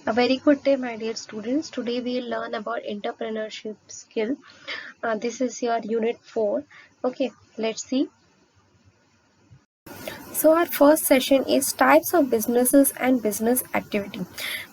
A very good day, my dear students. Today we'll learn about entrepreneurship skill. This is your unit 4. Okay, let's see. So our first session is types of businesses and business activity.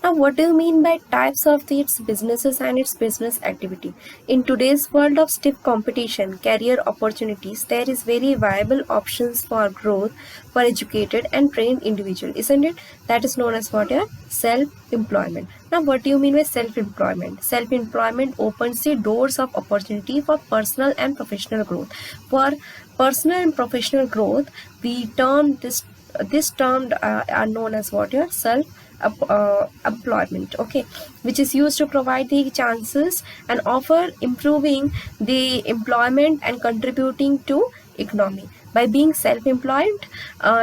Now, what do you mean by types of its businesses and its business activity? In today's world of stiff competition, career opportunities, there is very viable options for growth for educated and trained individual, isn't it? That is known as what? Self-employment. Now, what do you mean by self-employment? Self-employment opens the doors of opportunity for personal and professional growth. For personal and professional growth, we term this term are known as what? Self employment, okay, which is used to provide the chances and offer improving the employment and contributing to economy. By being self-employed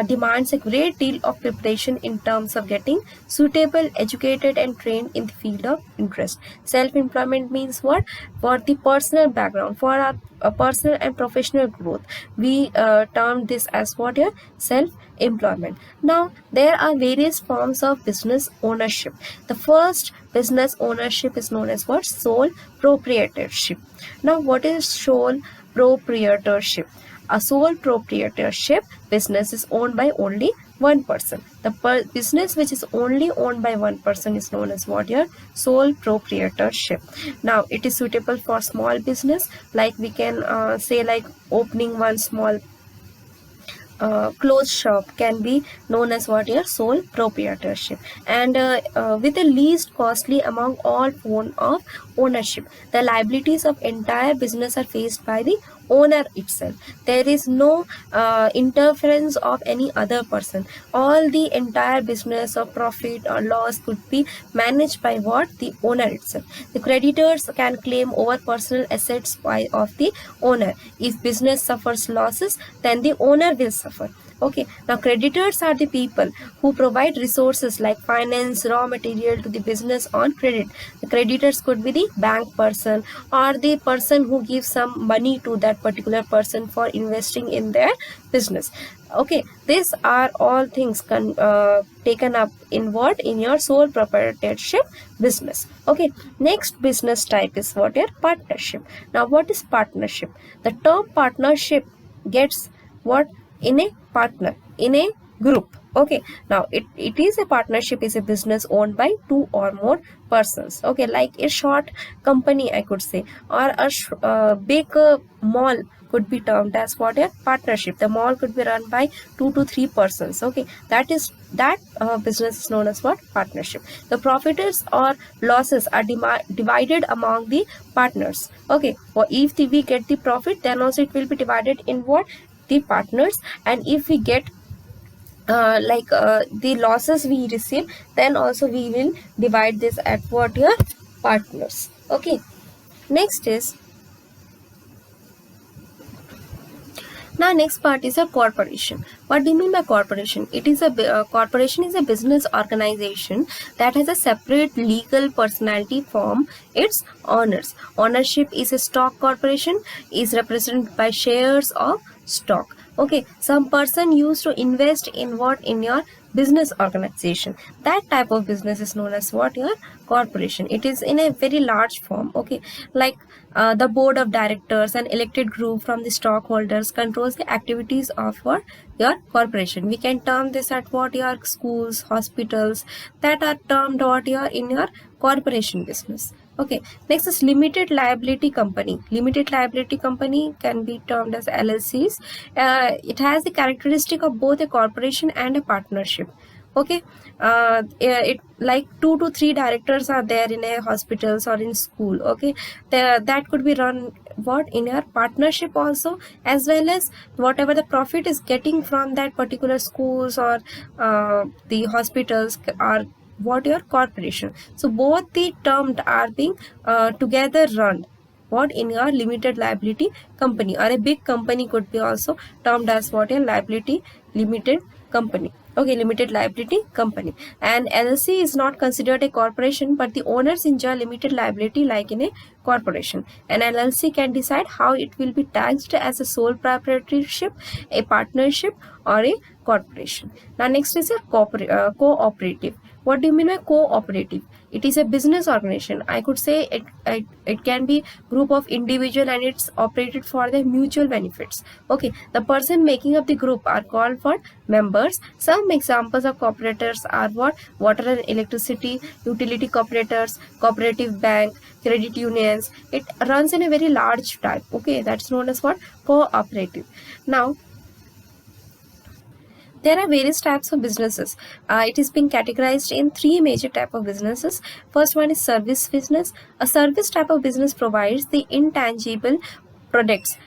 demands a great deal of preparation in terms of getting suitable, educated and trained in the field of interest. Self-employment means what? For the personal background, for our personal and professional growth, we term this as what? Self-employment. Now, there are various forms of business ownership. The first business ownership is known as what? Sole proprietorship. Now, what is sole proprietorship? A sole proprietorship business is owned by only one person. The business which is only owned by one person is known as what? Sole proprietorship. Now, it is suitable for small business, like we can say like opening one small clothes shop can be known as what? Sole proprietorship. And with the least costly among all form of ownership, the liabilities of entire business are faced by the owner itself. There is no interference of any other person. All the entire business or profit or loss could be managed by what? The owner itself. The creditors can claim over personal assets of the owner. If business suffers losses, then the owner will suffer. Okay, now creditors are the people who provide resources like finance, raw material to the business on credit. The creditors could be the bank person or the person who gives some money to that particular person for investing in their business. Okay, these are all things taken up in what? In your sole proprietorship business. Okay, next business type is what? Partnership. Now, what is partnership? The term partnership gets what? In a partner, in a group. Okay, now it is a partnership, is a business owned by two or more persons. Okay, like a short company, I could say, or a big mall could be termed as what? A partnership. The mall could be run by 2 to 3 persons. Okay, that business is known as what? Partnership. The profits or losses are divided among the partners. Okay, or if we get the profit, then also it will be divided in what? The partners. And if we get the losses we receive, then also we will divide this at what? Your partners. Okay, next is, now next part is a corporation. What do you mean by corporation? It is a corporation is a business organization that has a separate legal personality from its owners. Ownership is a stock corporation is represented by shares of stock. Okay, some person used to invest in what? In your business organization. That type of business is known as what? Your corporation. It is in a very large form. Okay, like the board of directors and elected group from the stockholders controls the activities of what? Your corporation. We can term this at what? Your schools, hospitals, that are termed what? Your in your corporation business. Okay, next is limited liability company. Limited liability company can be termed as LLCs. It has the characteristic of both a corporation and a partnership. Okay, it like 2 to 3 directors are there in a hospitals or in school. Okay, that could be run what? In your partnership also, as well as whatever the profit is getting from that particular schools or the hospitals are what? Your corporation. So both the terms are being together run what? In your limited liability company. Or a big company could be also termed as what? A liability limited company. Okay, limited liability company. And LLC is not considered a corporation, but the owners enjoy limited liability like in a corporation. An LLC can decide how it will be taxed as a sole proprietorship, a partnership, or a corporation. Now next is your cooperative. What do you mean by cooperative? It is a business organization. I could say it can be group of individual and it's operated for the mutual benefits. Okay, the person making up the group are called for members. Some examples of cooperators are what? Water and electricity utility cooperators, cooperative bank, credit unions. It runs in a very large type. Okay, that's known as what? Cooperative. Now there are various types of businesses. It is being categorized in three major type of businesses. First one is service business. A service type of business provides the intangible products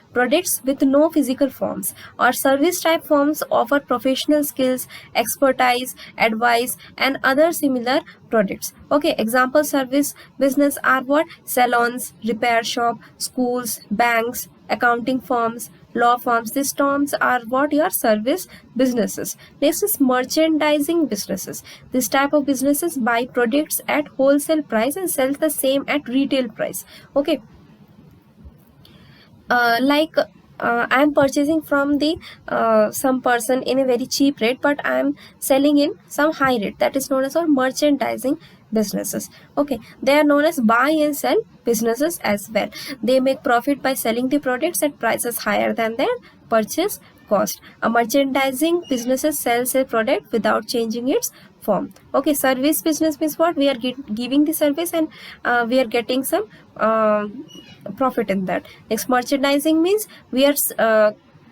with no physical forms, or service type firms offer professional skills, expertise, advice, and other similar products. Okay, example service business are what? Salons, repair shop, schools, banks, accounting firms, law firms. These terms are what? Your service businesses. Next is merchandising businesses. This type of businesses buy products at wholesale price and sell the same at retail price. Okay, I am purchasing from the some person in a very cheap rate, but I am selling in some high rate. That is known as our merchandising businesses. Okay, they are known as buy and sell businesses as well. They make profit by selling the products at prices higher than their purchase cost. A merchandising businesses sells a product without changing its form. Okay, service business means what? We are giving the service and we are getting some profit in that. Next, merchandising means we are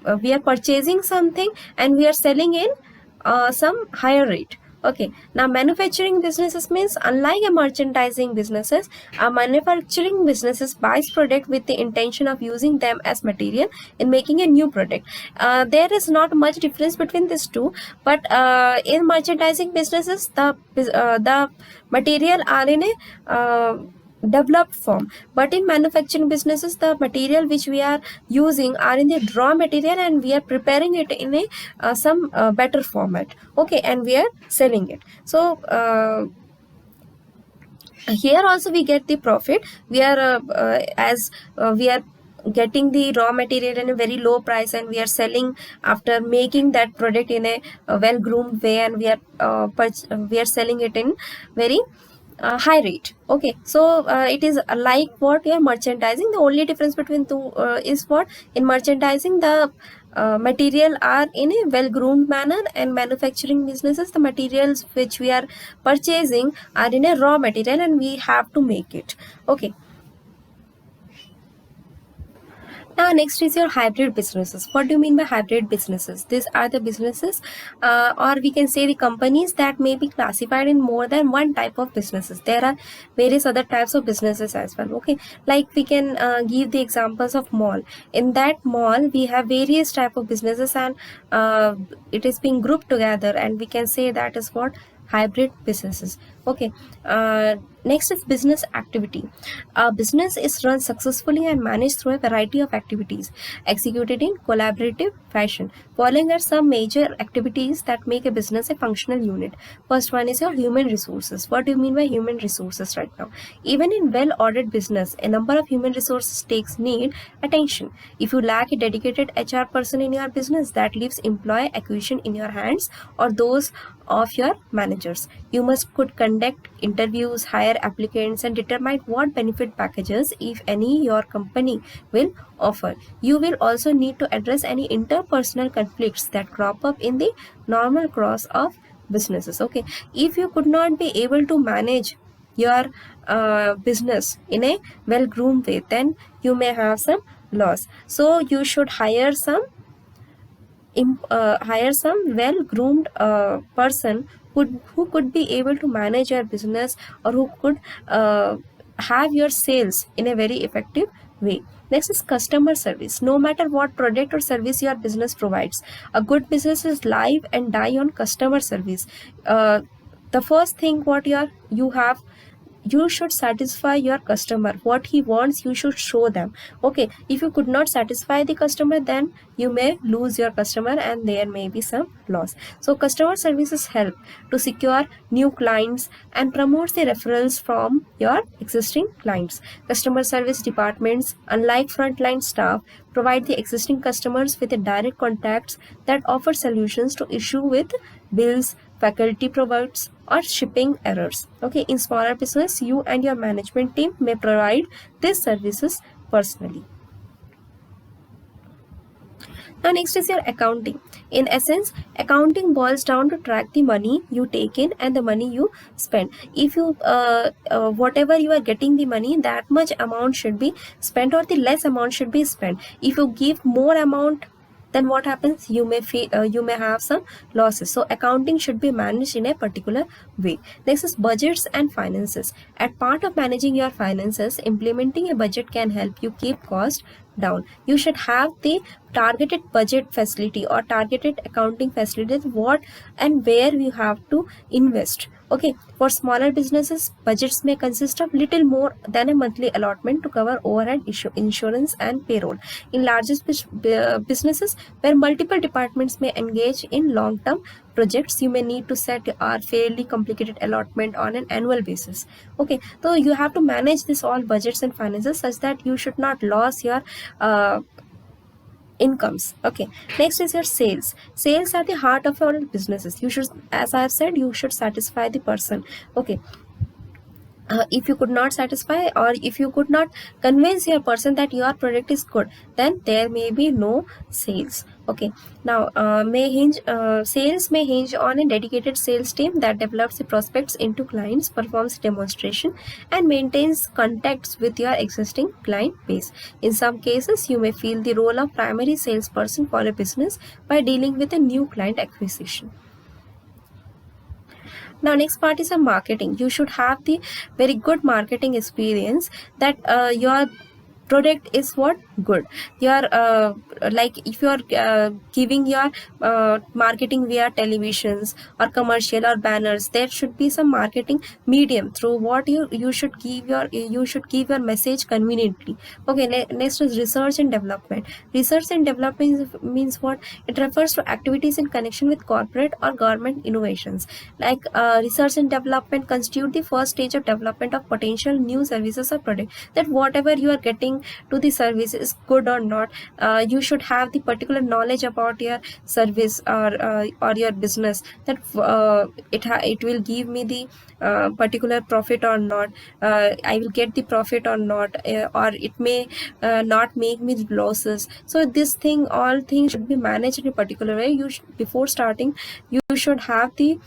purchasing something and we are selling in some higher rate. Okay, now manufacturing businesses means unlike a merchandising businesses, a manufacturing businesses buys product with the intention of using them as material in making a new product. There is not much difference between these two, but in merchandising businesses the material are in a developed form, but in manufacturing businesses the material which we are using are in the raw material and we are preparing it in a some better format. Okay, and we are selling it. So here also we get the profit. We are as we are getting the raw material in a very low price and we are selling after making that product in a well groomed way, and we are selling it in very high rate. Okay, so it is like what you are merchandising. The only difference between two is what? In merchandising the material are in a well groomed manner, and manufacturing businesses the materials which we are purchasing are in a raw material and we have to make it. Okay, now next is your hybrid businesses. What do you mean by hybrid businesses? These are the businesses or we can say the companies that may be classified in more than one type of businesses. There are various other types of businesses as well. Okay, like we can give the examples of mall. In that mall we have various type of businesses and it is being grouped together and we can say that is what? Hybrid businesses. Okay, next is business activity. A business is run successfully and managed through a variety of activities executed in collaborative fashion. Following are some major activities that make a business a functional unit. First one is your human resources. What do you mean by human resources right now? Even in well-ordered business, a number of human resources need attention. If you lack a dedicated HR person in your business, that leaves employee acquisition in your hands or those of your managers. You could conduct interviews, hire applicants, and determine what benefit packages, if any, your company will offer. You will also need to address any interpersonal conflicts that crop up in the normal course of businesses. Okay, if you could not be able to manage your business in a well-groomed way, then you may have some loss. So you should hire some well-groomed person who could be able to manage your business or who could have your sales in a very effective way. Next is customer service. No matter what product or service your business provides, a good business is live and die on customer service. The first thing what you have you should satisfy your customer. What he wants, you should show them. Okay, if you could not satisfy the customer, then you may lose your customer and there may be some loss. So customer services help to secure new clients and promotes the referrals from your existing clients. Customer service departments, unlike frontline staff, provide the existing customers with a direct contacts that offer solutions to issue with bills, faculty provides, or shipping errors. Okay, in smaller business, you and your management team may provide these services personally. Now next is your accounting. In essence, accounting boils down to track the money you take in and the money you spend. If you whatever you are getting the money, that much amount should be spent or the less amount should be spent. If you give more amount, then what happens? You may have some losses. So accounting should be managed in a particular way. Next is budgets and finances. As part of managing your finances, implementing a budget can help you keep cost down. You should have the targeted budget facility or targeted accounting facility, what and where you have to invest. Okay, for smaller businesses, budgets may consist of little more than a monthly allotment to cover overhead, insurance and payroll. In largest businesses where multiple departments may engage in long-term projects, you may need to set a fairly complicated allotment on an annual basis. Okay, so you have to manage this all budgets and finances such that you should not lose your incomes. Okay, next is your sales. Sales are the heart of your businesses. You should, as I have said, you should satisfy the person. Okay, if you could not satisfy or if you could not convince your person that your product is good, then there may be no sales. Okay, now sales may hinge on a dedicated sales team that develops the prospects into clients, performs demonstration and maintains contacts with your existing client base. In some cases, you may fill the role of primary salesperson for a business by dealing with a new client acquisition. Now next part is a marketing. You should have the very good marketing experience that your product is what good. Your like if you are giving your marketing via televisions or commercial or banners, there should be some marketing medium through what you should give your message conveniently. Okay, next is research and development. Research and development means what? It refers to activities in connection with corporate or government innovations. Like research and development constitute the first stage of development of potential new services or product. That whatever you are getting to the service is good or not, you should have the particular knowledge about your service or your business, that it will give me the particular profit or not, I will get the profit or not, or it may not make me losses. So all things should be managed in a particular way. Before starting, you should have the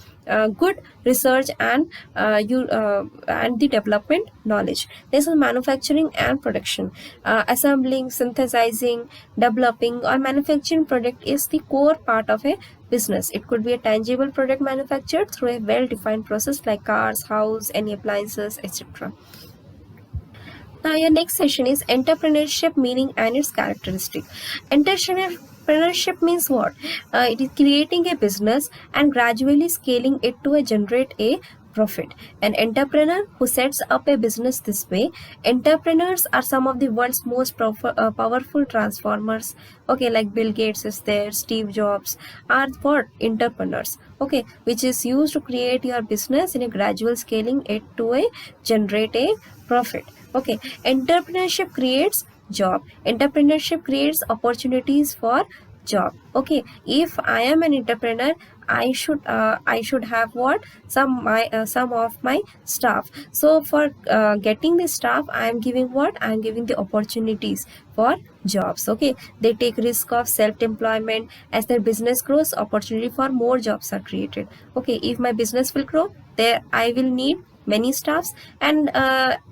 good research and the development knowledge. This is manufacturing and production. Assembling, synthesizing, developing or manufacturing product is the core part of a business. It could be a tangible product manufactured through a well-defined process like cars, house, any appliances, etc. Now your next session is entrepreneurship meaning and its characteristic. Entrepreneurship means what? It is creating a business and gradually scaling it to generate a profit. An entrepreneur who sets up a business this way. Entrepreneurs are some of the world's most powerful transformers. Okay, like Bill Gates is there, Steve Jobs are what? Entrepreneurs. Okay, which is used to create your business in a gradual scaling it to generate a profit. Okay, entrepreneurship creates job. Entrepreneurship creates opportunities for job. Okay, if I am an entrepreneur, I should have what? Some of my staff. So for getting the staff, I am giving what? I am giving the opportunities for jobs. Okay, they take risk of self-employment. As their business grows, opportunity for more jobs are created. Okay, if my business will grow, there I will need many staffs, and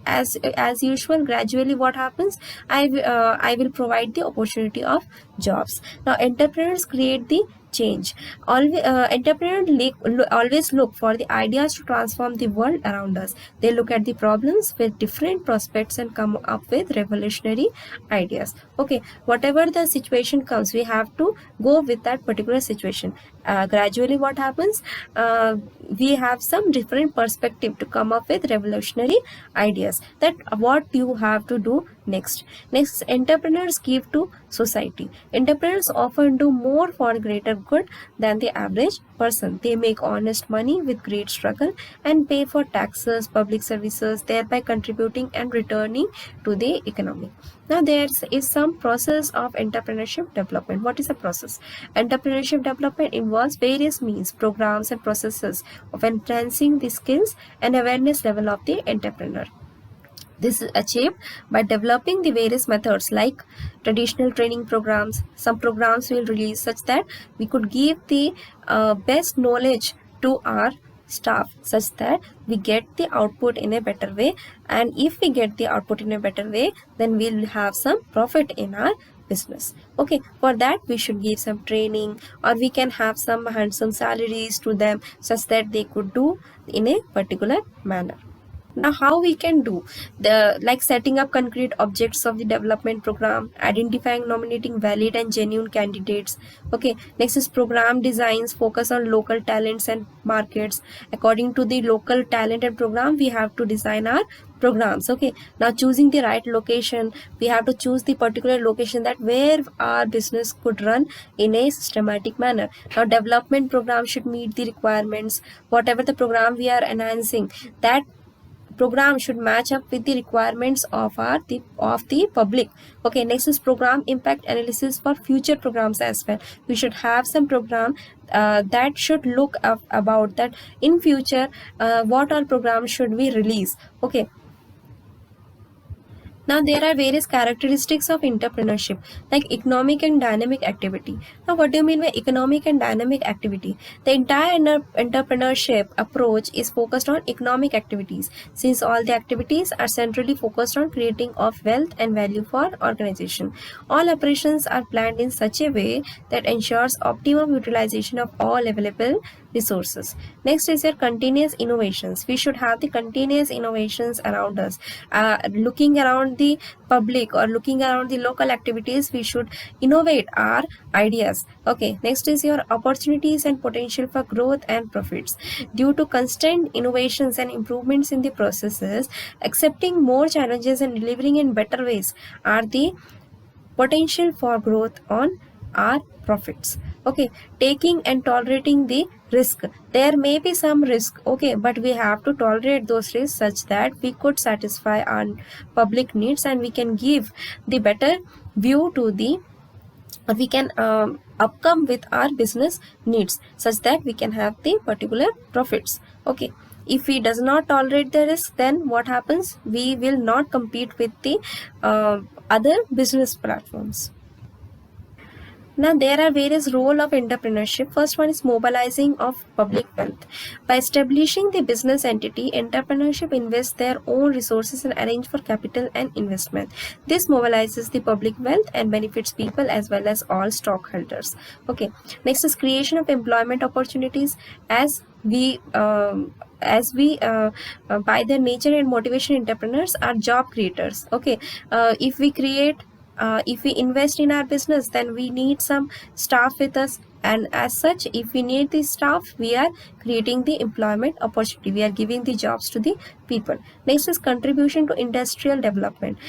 as usual, gradually what happens? I will provide the opportunity of jobs. Now entrepreneurs create the change. Entrepreneurs always look for the ideas to transform the world around us. They look at the problems with different prospects and come up with revolutionary ideas. Okay, whatever the situation comes, we have to go with that particular situation. gradually what happens, we have some different perspective to come up with revolutionary ideas that what you have to do next. Next, entrepreneurs give to society. Entrepreneurs often do more for greater good than the average person. They make honest money with great struggle and pay for taxes, public services, thereby contributing and returning to the economy. Now there is some process of entrepreneurship development. What is a process? Entrepreneurship development involves various means, programs and processes of enhancing the skills and awareness level of the entrepreneur. This is achieved by developing the various methods like traditional training programs. Some programs will release such that we could give the best knowledge to our staff such that we get the output in a better way, and if we get the output in a better way, then we'll have some profit in our business. Okay, for that we should give some training, or we can have some handsome salaries to them such that they could do in a particular manner. Now how we can do the, like setting up concrete objects of the development program, identifying, nominating valid and genuine candidates. Okay, next is program designs, focus on local talents and markets. According to the local talent and program, we have to design our programs. Okay, now choosing the right location, we have to choose the particular location that where our business could run in a systematic manner. Now development program should meet the requirements. Whatever the program we are enhancing, that program should match up with the requirements of the public. Okay, next is program impact analysis for future programs as well. We should have some program that should look up about that in future what all programs should we release. Okay, now there are various characteristics of entrepreneurship like economic and dynamic activity. Now what do you mean by economic and dynamic activity? The entire entrepreneurship approach is focused on economic activities, since all the activities are centrally focused on creating of wealth and value for organization. All operations are planned in such a way that ensures optimum utilization of all available resources. Next is your continuous innovations. We should have the continuous innovations around us. Looking around the public or looking around the local activities, we should innovate our ideas. Okay, next is your opportunities and potential for growth and profits. Due to constant innovations and improvements in the processes, accepting more challenges and delivering in better ways are the potential for growth on our profits. Okay, taking and tolerating the risk. There may be some risk, okay, but we have to tolerate those risks such that we could satisfy our public needs and we can give the better view to the, we can upcome with our business needs such that we can have the particular profits. Okay, if we does not tolerate the risk, then what happens? We will not compete with the other business platforms. Now there are various roles of entrepreneurship. First one is mobilizing of public wealth. By establishing the business entity, entrepreneurship invests their own resources and arrange for capital and investment. This mobilizes the public wealth and benefits people as well as all stockholders. Okay. Next is creation of employment opportunities. As we by their nature and motivation, entrepreneurs are job creators. Okay, if we invest in our business, then we need some staff with us, and as such, if we need the staff, we are creating the employment opportunity, we are giving the jobs to the people. Next is contribution to industrial development.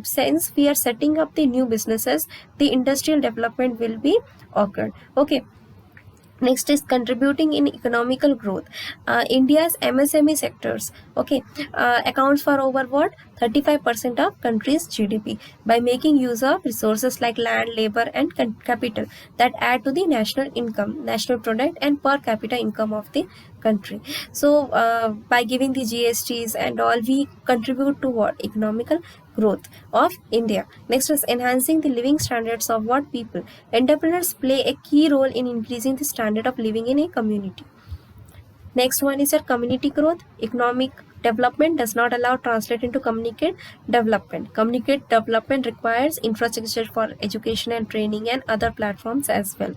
Since we are setting up the new businesses, the industrial development will be occurred. Okay, next is contributing in economical growth. India's MSME sectors, okay, accounts for over what 35% of country's GDP by making use of resources like land, labor and capital that add to the national income, national product and per capita income of the country. So by giving the GSTs and all, we contribute to what? Economical growth of India. Next is enhancing the living standards of what people. Entrepreneurs play a key role in increasing the standard of living in a community. Next one is your community growth. Economic development does not allow translate into communicate development. Communicate development requires infrastructure for education and training and other platforms as well.